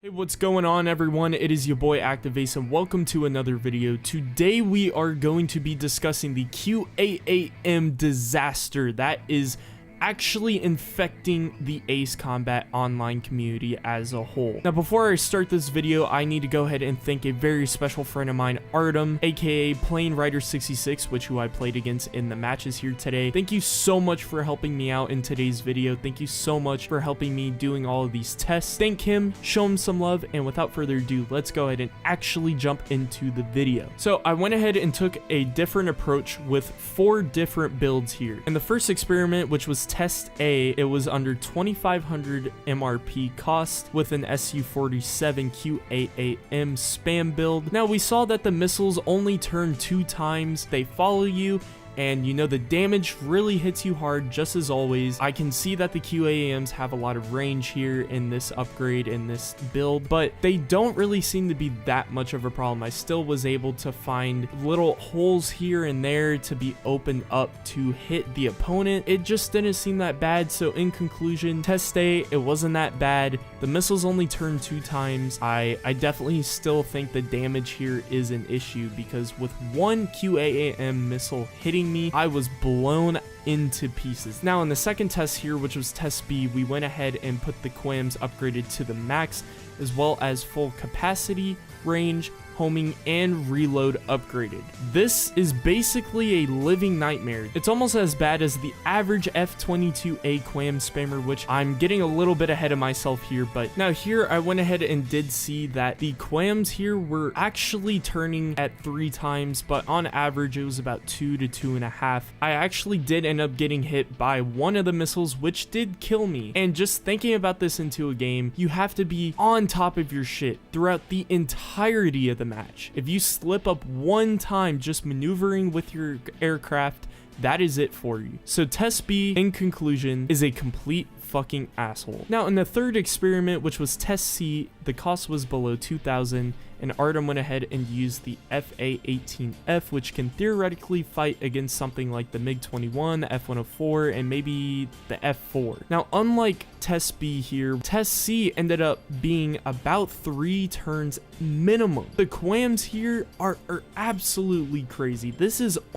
Hey, what's going on everyone? It is your boy ActivAce and welcome to another video. Today we are going to be discussing the QAAM disaster that is actually infecting the Ace Combat online community as a whole. Now, before I start this video, I need to go ahead and thank a very special friend of mine, Artem, aka Plane Rider 66, who I played against in the matches here today. Thank you so much for helping me out in today's video. Thank you so much for helping me doing all of these tests. Thank him, show him some love, and without further ado, let's go ahead and actually jump into the video. So I went ahead and took a different approach with 4 different builds here. In the first experiment, which was Test A, it was under 2,500 MRP cost with an SU-47 QAAM spam build. Now, we saw that the missiles only turn 2 times. They follow you, and you know the damage really hits you hard, just as always. I can see that the QAAMs have a lot of range here in this upgrade, in this build, but they don't really seem to be that much of a problem. I still was able to find little holes here and there to be opened up to hit the opponent. It just didn't seem that bad. So in conclusion, Test A, it wasn't that bad. The missiles only turn 2 times. I definitely still think the damage here is an issue, because with one QAAM missile hitting me, I was blown into pieces. Now, in the second test here, which was Test B, we went ahead and put the QAAMs upgraded to the max, as well as full capacity, range, homing, and reload upgraded. This is basically a living nightmare. It's almost as bad as the average F-22A QAAM spammer, which I'm getting a little bit ahead of myself here, but now here I went ahead and did see that the QAAMs here were actually turning at 3 times, but on average it was about 2 to 2.5. I actually did end up getting hit by one of the missiles, which did kill me. And just thinking about this into a game, you have to be on top of your shit throughout the entirety of the match. If you slip up one time just maneuvering with your aircraft, that is it for you. So Test B, in conclusion, is a complete fucking asshole. Now, in the third experiment, which was Test C, the cost was below 2,000, and Artem went ahead and used the FA-18F, which can theoretically fight against something like the MiG-21, the F-104, and maybe the F-4. Now, unlike Test B here, Test C ended up being about 3 turns minimum. The QAAMs here are absolutely crazy.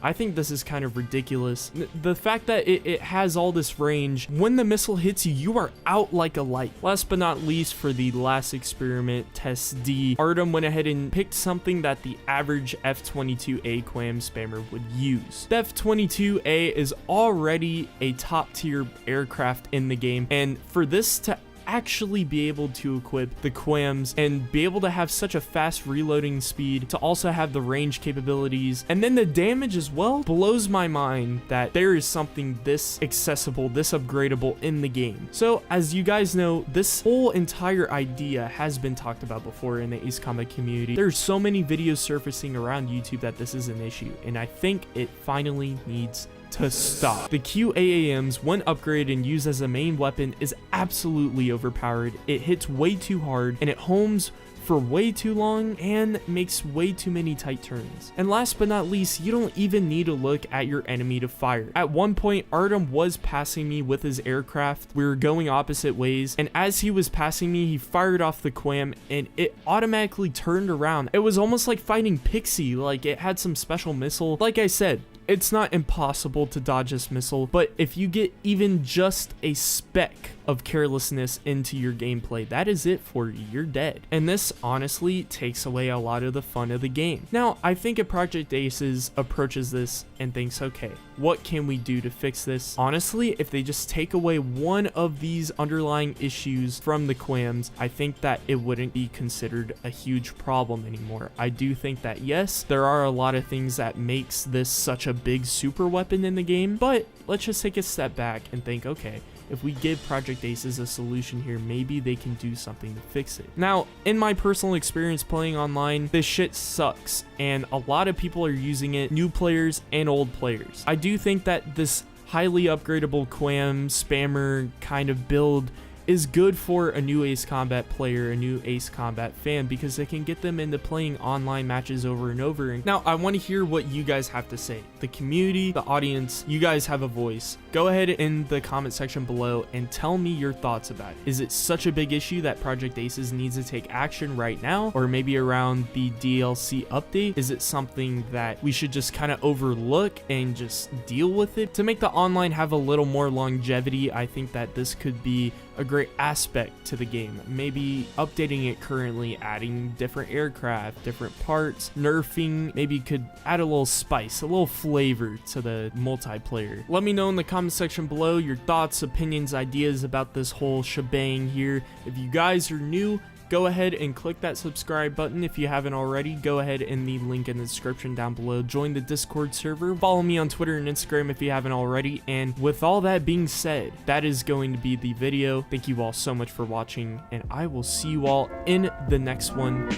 I think this is kind of ridiculous. The fact that it has all this range, when the missile hits you, you are out like a light. Last but not least, for the last experiment, Test D, Artem went ahead and picked something that the average F-22A QAAM spammer would use. The F-22A is already a top tier aircraft in the game, and for this to actually be able to equip the QAAMs and be able to have such a fast reloading speed, to also have the range capabilities, and then the damage as well, blows my mind that there is something this accessible, this upgradable in the game. So as you guys know, this whole entire idea has been talked about before in the Ace Combat community. There's so many videos surfacing around YouTube that this is an issue, and I think it finally needs to stop. The QAAMs, when upgraded and used as a main weapon, is absolutely overpowered. It hits way too hard, and it homes for way too long and makes way too many tight turns. And last but not least, you don't even need to look at your enemy to fire. At one point, Artem was passing me with his aircraft. We were going opposite ways, and as he was passing me, he fired off the QAAM and it automatically turned around. It was almost like fighting Pixie, like it had some special missile. Like I said, it's not impossible to dodge this missile, but if you get even just a speck of carelessness into your gameplay, that is it for you. You're dead. And this honestly takes away a lot of the fun of the game. Now, I think if Project Aces approaches this and thinks, okay, what can we do to fix this? Honestly, if they just take away one of these underlying issues from the QAAMs, I think that it wouldn't be considered a huge problem anymore. I do think that, yes, there are a lot of things that makes this such a big super weapon in the game, but let's just take a step back and think, okay, if we give Project Aces a solution here, maybe they can do something to fix it. Now, in my personal experience playing online, this shit sucks, and a lot of people are using it, new players and old players. I do think that this highly upgradable QAAM spammer kind of build is good for a new Ace Combat player, a new Ace Combat fan, because it can get them into playing online matches over and over. And now I want to hear what you guys have to say. The community, the audience, you guys have a voice. Go ahead in the comment section below and tell me your thoughts about it. Is it such a big issue that Project Aces needs to take action right now, or maybe around the DLC update? Is it something that we should just kind of overlook and just deal with it? To make the online have a little more longevity, I think that this could be a great aspect to the game. Maybe updating it currently, adding different aircraft, different parts, nerfing, maybe could add a little spice, a little flavor to the multiplayer. Let me know in the comment section below your thoughts, opinions, ideas about this whole shebang here. If you guys are new, go ahead and click that subscribe button if you haven't already. Go ahead in the link in the description down below. Join the Discord server. Follow me on Twitter and Instagram if you haven't already. And with all that being said, that is going to be the video. Thank you all so much for watching, and I will see you all in the next one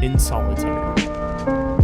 in solitaire.